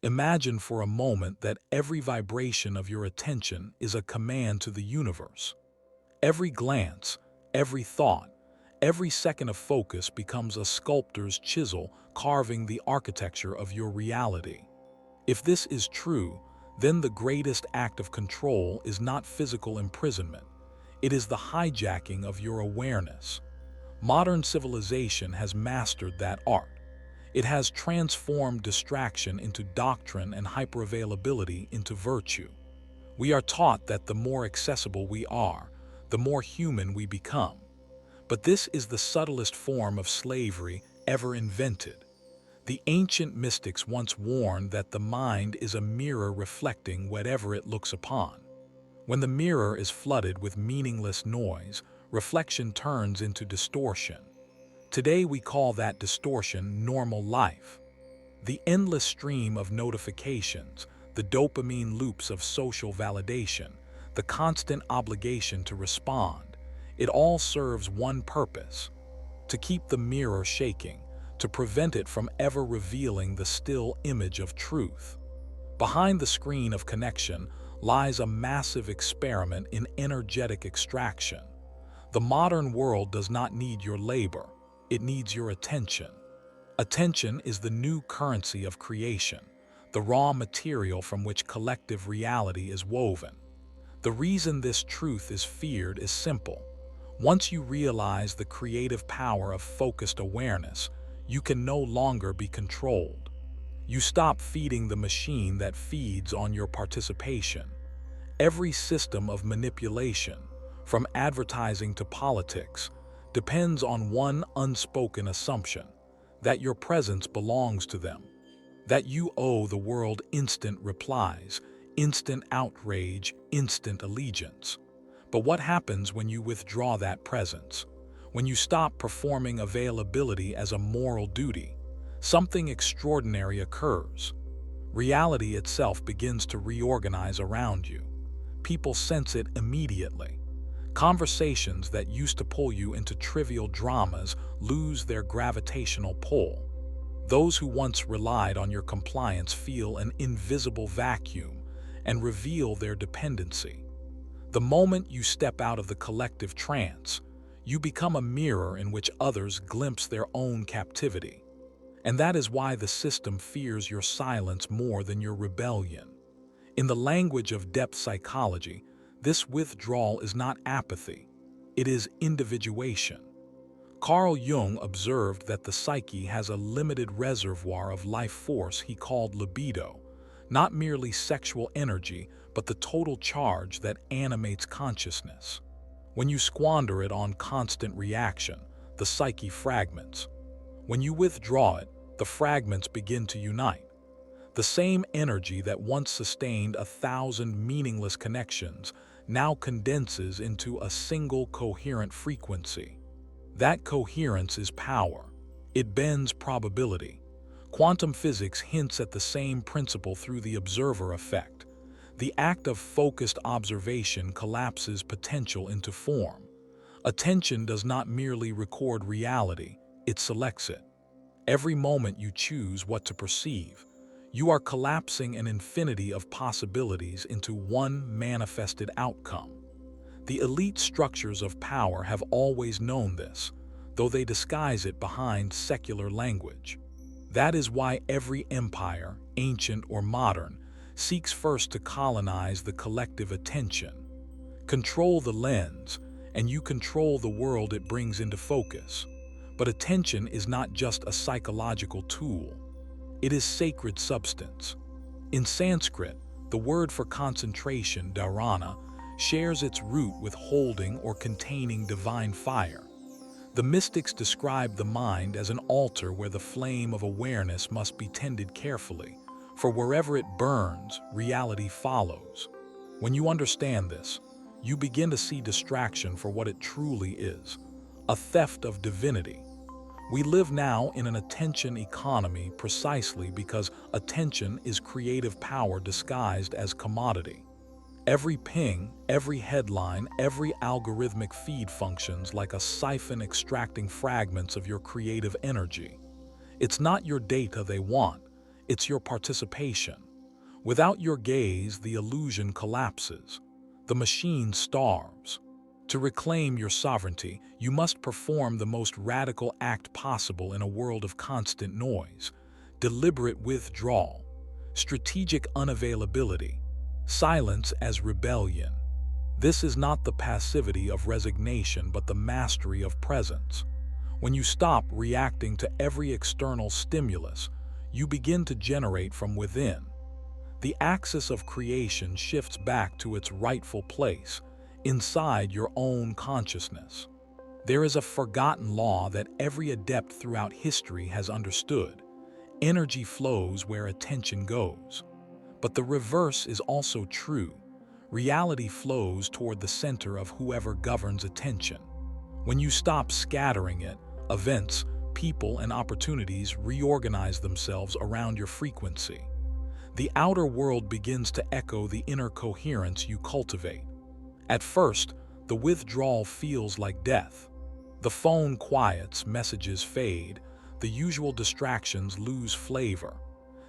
Imagine for a moment that every vibration of your attention is a command to the universe. Every glance, every thought, every second of focus becomes a sculptor's chisel carving the architecture of your reality. If this is true, then the greatest act of control is not physical imprisonment. It is the hijacking of your awareness. Modern civilization has mastered that art. It has transformed distraction into doctrine and hyperavailability into virtue. We are taught that the more accessible we are, the more human we become. But this is the subtlest form of slavery ever invented. The ancient mystics once warned that the mind is a mirror reflecting whatever it looks upon. When the mirror is flooded with meaningless noise, reflection turns into distortion. Today we call that distortion normal life. The endless stream of notifications, the dopamine loops of social validation, the constant obligation to respond, it all serves one purpose: to keep the mirror shaking, to prevent it from ever revealing the still image of truth. Behind the screen of connection lies a massive experiment in energetic extraction. The modern world does not need your labor, it needs your attention. Attention is the new currency of creation, the raw material from which collective reality is woven. The reason this truth is feared is simple. Once you realize the creative power of focused awareness, you can no longer be controlled. You stop feeding the machine that feeds on your participation. Every system of manipulation, from advertising to politics, depends on one unspoken assumption: that your presence belongs to them, that you owe the world instant replies, instant outrage, instant allegiance. But what happens when you withdraw that presence? When you stop performing availability as a moral duty, something extraordinary occurs. Reality itself begins to reorganize around you. People sense it immediately. Conversations that used to pull you into trivial dramas lose their gravitational pull. Those who once relied on your compliance feel an invisible vacuum and reveal their dependency. The moment you step out of the collective trance, you become a mirror in which others glimpse their own captivity. And that is why the system fears your silence more than your rebellion. In the language of depth psychology, this withdrawal is not apathy, it is individuation. Carl Jung observed that the psyche has a limited reservoir of life force he called libido, not merely sexual energy, but the total charge that animates consciousness. When you squander it on constant reaction, the psyche fragments. When you withdraw it, the fragments begin to unite. The same energy that once sustained 1,000 meaningless connections now condenses into a single coherent frequency. That coherence is power. It bends probability. Quantum physics hints at the same principle through the observer effect. The act of focused observation collapses potential into form. Attention does not merely record reality, it selects it. Every moment you choose what to perceive, you are collapsing an infinity of possibilities into one manifested outcome. The elite structures of power have always known this, though they disguise it behind secular language. That is why every empire, ancient or modern, seeks first to colonize the collective attention. Control the lens, and you control the world it brings into focus. But attention is not just a psychological tool. It is sacred substance. In Sanskrit, the word for concentration, dharana, shares its root with holding or containing divine fire. The mystics describe the mind as an altar where the flame of awareness must be tended carefully, for wherever it burns, reality follows. When you understand this, you begin to see distraction for what it truly is, a theft of divinity. We live now in an attention economy precisely because attention is creative power disguised as commodity. Every ping, every headline, every algorithmic feed functions like a siphon extracting fragments of your creative energy. It's not your data they want, it's your participation. Without your gaze, the illusion collapses. The machine starves. To reclaim your sovereignty, you must perform the most radical act possible in a world of constant noise: deliberate withdrawal, strategic unavailability, silence as rebellion. This is not the passivity of resignation, but the mastery of presence. When you stop reacting to every external stimulus, you begin to generate from within. The axis of creation shifts back to its rightful place, inside your own consciousness. There is a forgotten law that every adept throughout history has understood: energy flows where attention goes. But the reverse is also true. Reality flows toward the center of whoever governs attention. When you stop scattering it, events, people, and opportunities reorganize themselves around your frequency. The outer world begins to echo the inner coherence you cultivate. At first, the withdrawal feels like death. The phone quiets, messages fade, the usual distractions lose flavor.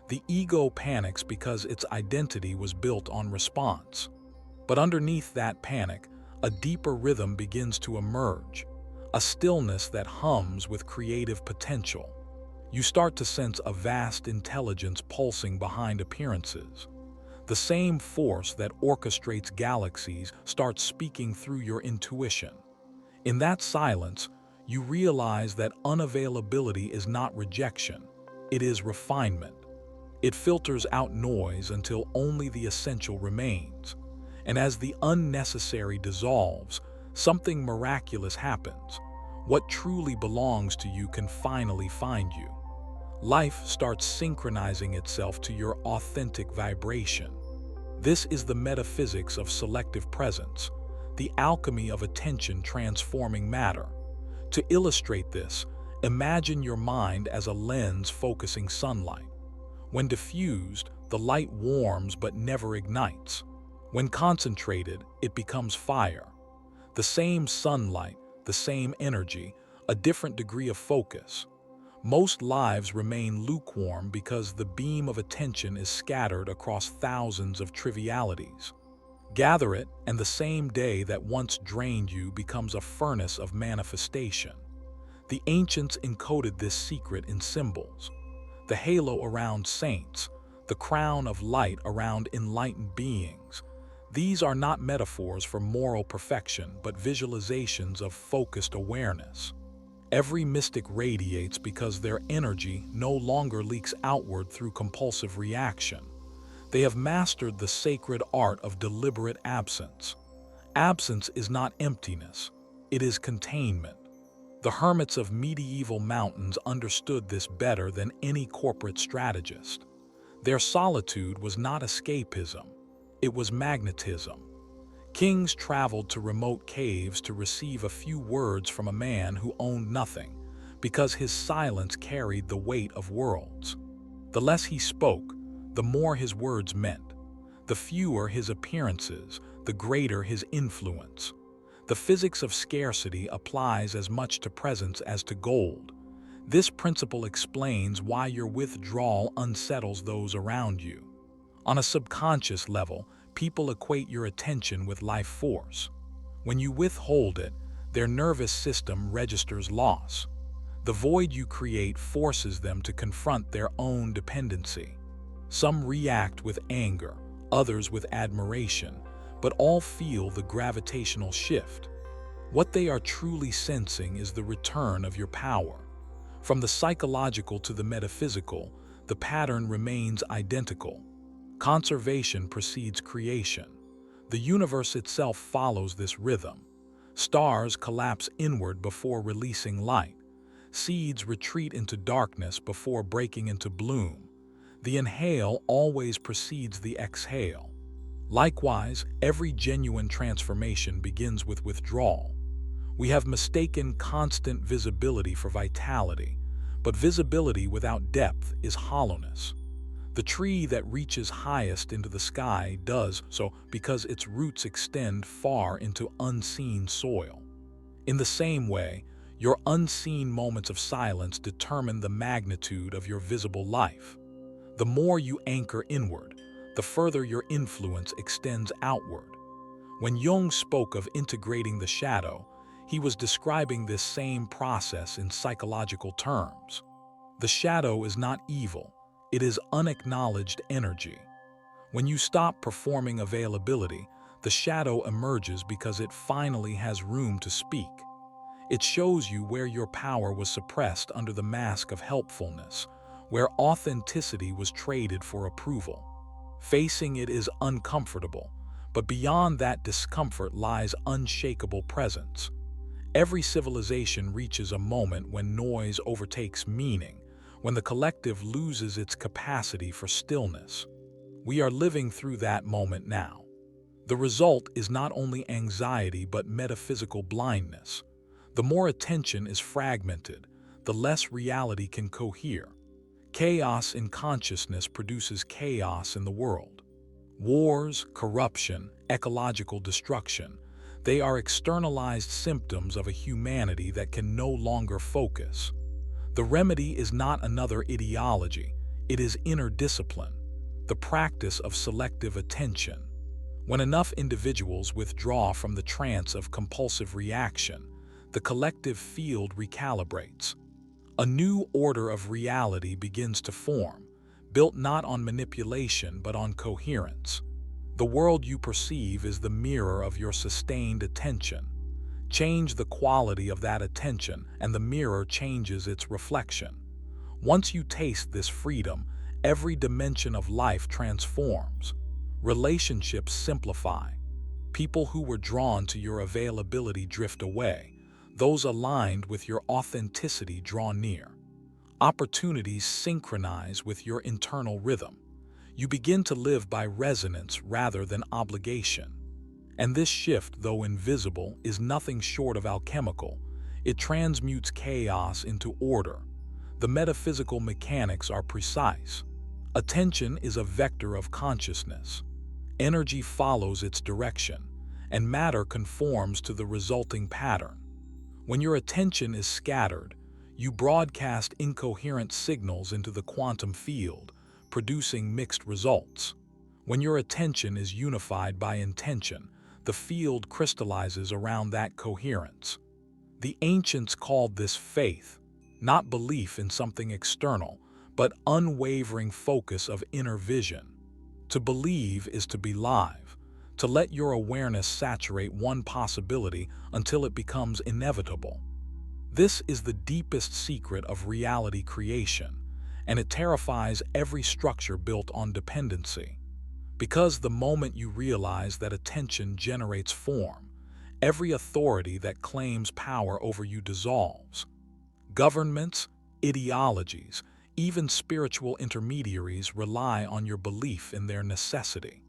The ego panics because its identity was built on response. But underneath that panic, a deeper rhythm begins to emerge, a stillness that hums with creative potential. You start to sense a vast intelligence pulsing behind appearances. The same force that orchestrates galaxies starts speaking through your intuition. In that silence, you realize that unavailability is not rejection, it is refinement. It filters out noise until only the essential remains. And as the unnecessary dissolves, something miraculous happens. What truly belongs to you can finally find you. Life starts synchronizing itself to your authentic vibration. This is the metaphysics of selective presence, the alchemy of attention transforming matter. To illustrate this, imagine your mind as a lens focusing sunlight. When diffused, the light warms but never ignites. When concentrated, it becomes fire. The same sunlight, the same energy, a different degree of focus. Most lives remain lukewarm because the beam of attention is scattered across thousands of trivialities. Gather it, and the same day that once drained you becomes a furnace of manifestation. The ancients encoded this secret in symbols: the halo around saints, the crown of light around enlightened beings. These are not metaphors for moral perfection, but visualizations of focused awareness. Every mystic radiates because their energy no longer leaks outward through compulsive reaction. They have mastered the sacred art of deliberate absence. Absence is not emptiness, it is containment. The hermits of medieval mountains understood this better than any corporate strategist. Their solitude was not escapism, it was magnetism. Kings traveled to remote caves to receive a few words from a man who owned nothing, because his silence carried the weight of worlds. The less he spoke, the more his words meant. The fewer his appearances, the greater his influence. The physics of scarcity applies as much to presence as to gold. This principle explains why your withdrawal unsettles those around you. On a subconscious level, people equate your attention with life force. When you withhold it, their nervous system registers loss. The void you create forces them to confront their own dependency. Some react with anger, others with admiration, but all feel the gravitational shift. What they are truly sensing is the return of your power. From the psychological to the metaphysical, the pattern remains identical. Conservation precedes creation. The universe itself follows this rhythm. Stars collapse inward before releasing light. Seeds retreat into darkness before breaking into bloom. The inhale always precedes the exhale. Likewise, every genuine transformation begins with withdrawal. We have mistaken constant visibility for vitality, but visibility without depth is hollowness. The tree that reaches highest into the sky does so because its roots extend far into unseen soil. In the same way, your unseen moments of silence determine the magnitude of your visible life. The more you anchor inward, the further your influence extends outward. When Jung spoke of integrating the shadow, he was describing this same process in psychological terms. The shadow is not evil, it is unacknowledged energy. When you stop performing availability, the shadow emerges because it finally has room to speak. It shows you where your power was suppressed under the mask of helpfulness, where authenticity was traded for approval. Facing it is uncomfortable, but beyond that discomfort lies unshakable presence. Every civilization reaches a moment when noise overtakes meaning, when the collective loses its capacity for stillness. We are living through that moment now. The result is not only anxiety but metaphysical blindness. The more attention is fragmented, the less reality can cohere. Chaos in consciousness produces chaos in the world. Wars, corruption, ecological destruction, they are externalized symptoms of a humanity that can no longer focus. The remedy is not another ideology, it is inner discipline, the practice of selective attention. When enough individuals withdraw from the trance of compulsive reaction, the collective field recalibrates. A new order of reality begins to form, built not on manipulation but on coherence. The world you perceive is the mirror of your sustained attention. Change the quality of that attention, and the mirror changes its reflection. Once you taste this freedom, every dimension of life transforms. Relationships simplify. People who were drawn to your availability drift away. Those aligned with your authenticity draw near. Opportunities synchronize with your internal rhythm. You begin to live by resonance rather than obligation. And this shift, though invisible, is nothing short of alchemical. It transmutes chaos into order. The metaphysical mechanics are precise. Attention is a vector of consciousness. Energy follows its direction, and matter conforms to the resulting pattern. When your attention is scattered, you broadcast incoherent signals into the quantum field, producing mixed results. When your attention is unified by intention, the field crystallizes around that coherence. The ancients called this faith, not belief in something external, but unwavering focus of inner vision. To believe is to be live, to let your awareness saturate one possibility until it becomes inevitable. This is the deepest secret of reality creation, and it terrifies every structure built on dependency. Because the moment you realize that attention generates form, every authority that claims power over you dissolves. Governments, ideologies, even spiritual intermediaries rely on your belief in their necessity.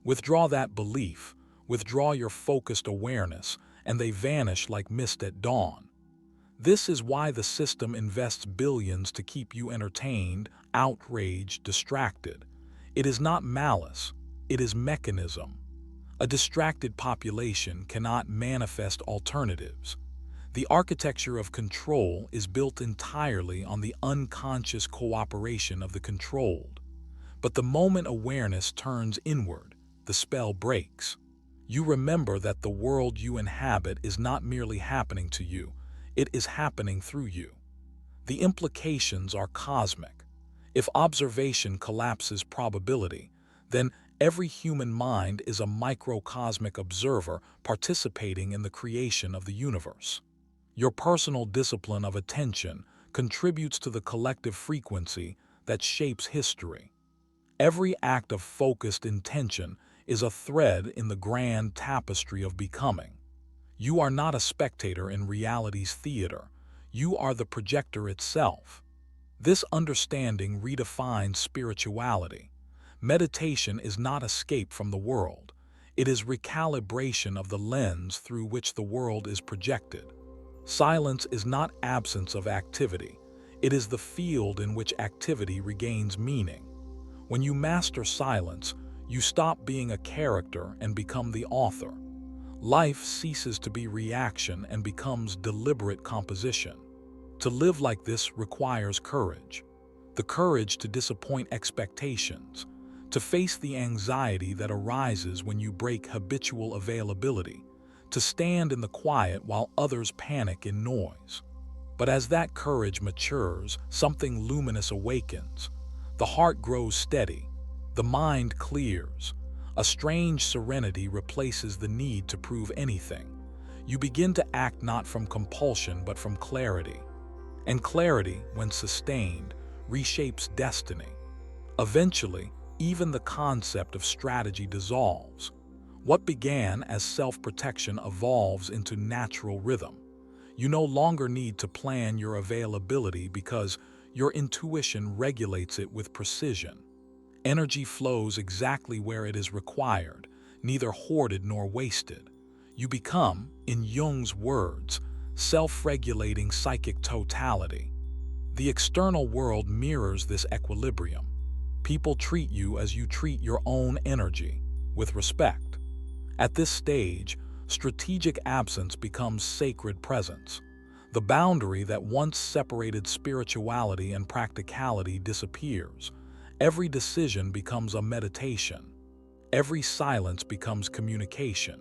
Withdraw that belief, withdraw your focused awareness, and they vanish like mist at dawn. This is why the system invests billions to keep you entertained, outraged, distracted. It is not malice, it is mechanism. A distracted population cannot manifest alternatives. The architecture of control is built entirely on the unconscious cooperation of the controlled. But the moment awareness turns inward, the spell breaks. You remember that the world you inhabit is not merely happening to you, it is happening through you. The implications are cosmic. If observation collapses probability, then every human mind is a microcosmic observer participating in the creation of the universe. Your personal discipline of attention contributes to the collective frequency that shapes history. Every act of focused intention is a thread in the grand tapestry of becoming. You are not a spectator in reality's theater. You are the projector itself. This understanding redefines spirituality. Meditation is not escape from the world. It is recalibration of the lens through which the world is projected. Silence is not absence of activity. It is the field in which activity regains meaning. When you master silence, you stop being a character and become the author. Life ceases to be reaction and becomes deliberate composition. To live like this requires courage. the courage to disappoint expectations, to face the anxiety that arises when you break habitual availability, to stand in the quiet while others panic in noise. But as that courage matures, something luminous awakens. The heart grows steady, the mind clears. A strange serenity replaces the need to prove anything. You begin to act not from compulsion but from clarity. And clarity, when sustained, reshapes destiny. Eventually, even the concept of strategy dissolves. What began as self-protection evolves into natural rhythm. You no longer need to plan your availability because your intuition regulates it with precision. Energy flows exactly where it is required, neither hoarded nor wasted. You become, in Jung's words, self-regulating psychic totality. The external world mirrors this equilibrium. People treat you as you treat your own energy, with respect. At this stage, strategic absence becomes sacred presence. The boundary that once separated spirituality and practicality disappears. Every decision becomes a meditation. Every silence becomes communication.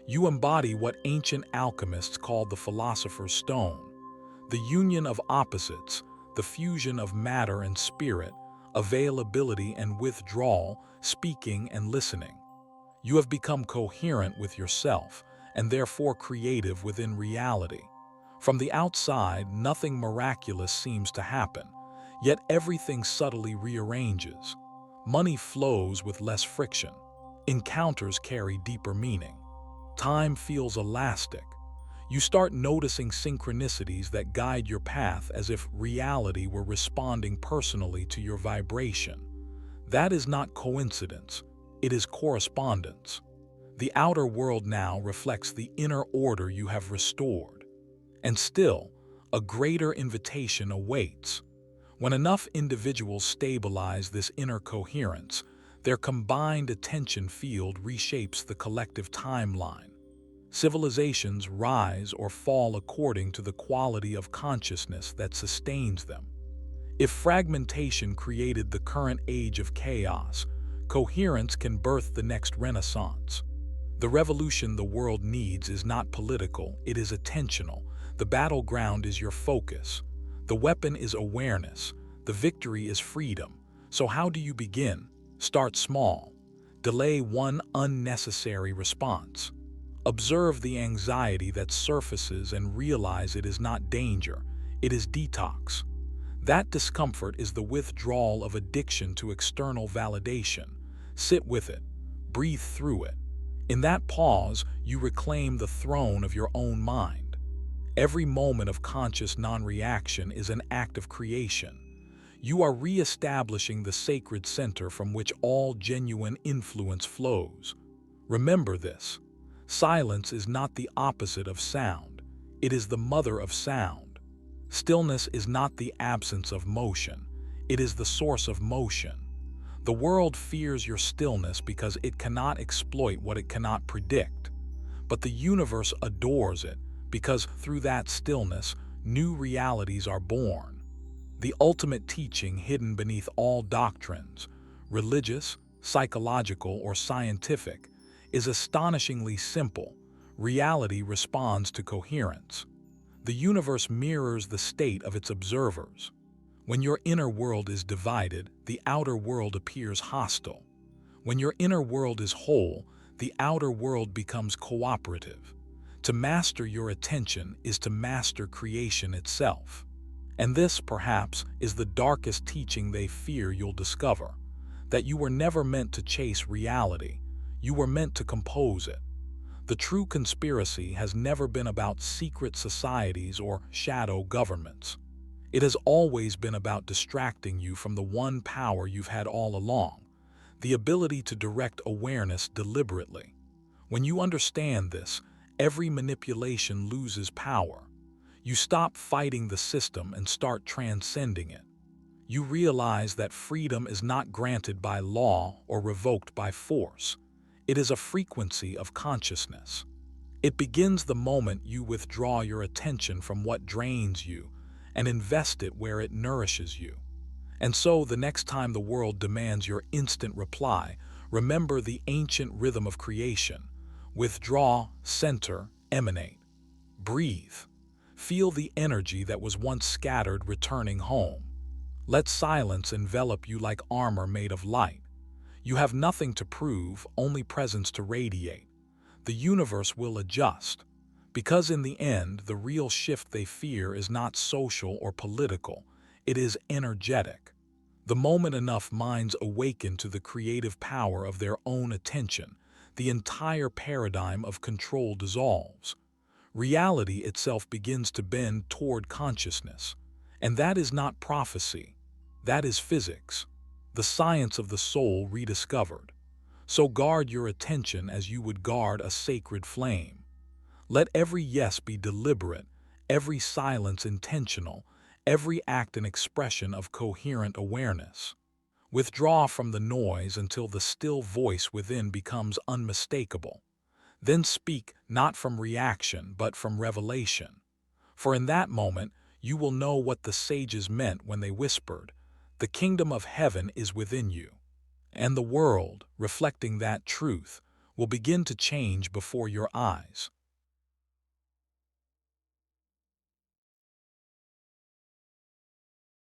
You embody what ancient alchemists called the philosopher's stone, the union of opposites, the fusion of matter and spirit, availability and withdrawal, speaking and listening. You have become coherent with yourself, and therefore creative within reality. From the outside, nothing miraculous seems to happen, yet everything subtly rearranges. Money flows with less friction. Encounters carry deeper meaning. Time feels elastic. You start noticing synchronicities that guide your path as if reality were responding personally to your vibration. That is not coincidence, it is correspondence. The outer world now reflects the inner order you have restored. And still, a greater invitation awaits. When enough individuals stabilize this inner coherence, their combined attention field reshapes the collective timeline. Civilizations rise or fall according to the quality of consciousness that sustains them. If fragmentation created the current age of chaos, coherence can birth the next renaissance. The revolution the world needs is not political, it is attentional. The battleground is your focus. The weapon is awareness. The victory is freedom. So how do you begin? Start small. Delay one unnecessary response. Observe the anxiety that surfaces and realize it is not danger, it is detox. That discomfort is the withdrawal of addiction to external validation. Sit with it, breathe through it. In that pause, you reclaim the throne of your own mind. Every moment of conscious non-reaction is an act of creation. You are re-establishing the sacred center from which all genuine influence flows. Remember this. Silence is not the opposite of sound. It is the mother of sound. Stillness is not the absence of motion. It is the source of motion. The world fears your stillness because it cannot exploit what it cannot predict. But the universe adores it because through that stillness, new realities are born. The ultimate teaching hidden beneath all doctrines, religious, psychological, or scientific, is astonishingly simple. Reality responds to coherence. The universe mirrors the state of its observers. When your inner world is divided, the outer world appears hostile. When your inner world is whole, the outer world becomes cooperative. To master your attention is to master creation itself. And this, perhaps, is the darkest teaching they fear you'll discover, that you were never meant to chase reality. You were meant to compose it. The true conspiracy has never been about secret societies or shadow governments. It has always been about distracting you from the one power you've had all along, the ability to direct awareness deliberately. When you understand this, every manipulation loses power. You stop fighting the system and start transcending it. You realize that freedom is not granted by law or revoked by force. It is a frequency of consciousness. It begins the moment you withdraw your attention from what drains you and invest it where it nourishes you. And so, the next time the world demands your instant reply, remember the ancient rhythm of creation. Withdraw, center, emanate. Breathe. Feel the energy that was once scattered returning home. Let silence envelop you like armor made of light. You have nothing to prove, only presence to radiate. The universe will adjust, because in the end, the real shift they fear is not social or political, it is energetic. The moment enough minds awaken to the creative power of their own attention, the entire paradigm of control dissolves. Reality itself begins to bend toward consciousness. And that is not prophecy. That is physics, the science of the soul rediscovered. So guard your attention as you would guard a sacred flame. Let every yes be deliberate, every silence intentional, every act an expression of coherent awareness. Withdraw from the noise until the still voice within becomes unmistakable. Then speak not from reaction but from revelation. For in that moment you will know what the sages meant when they whispered, "The kingdom of heaven is within you." And the world, reflecting that truth, will begin to change before your eyes.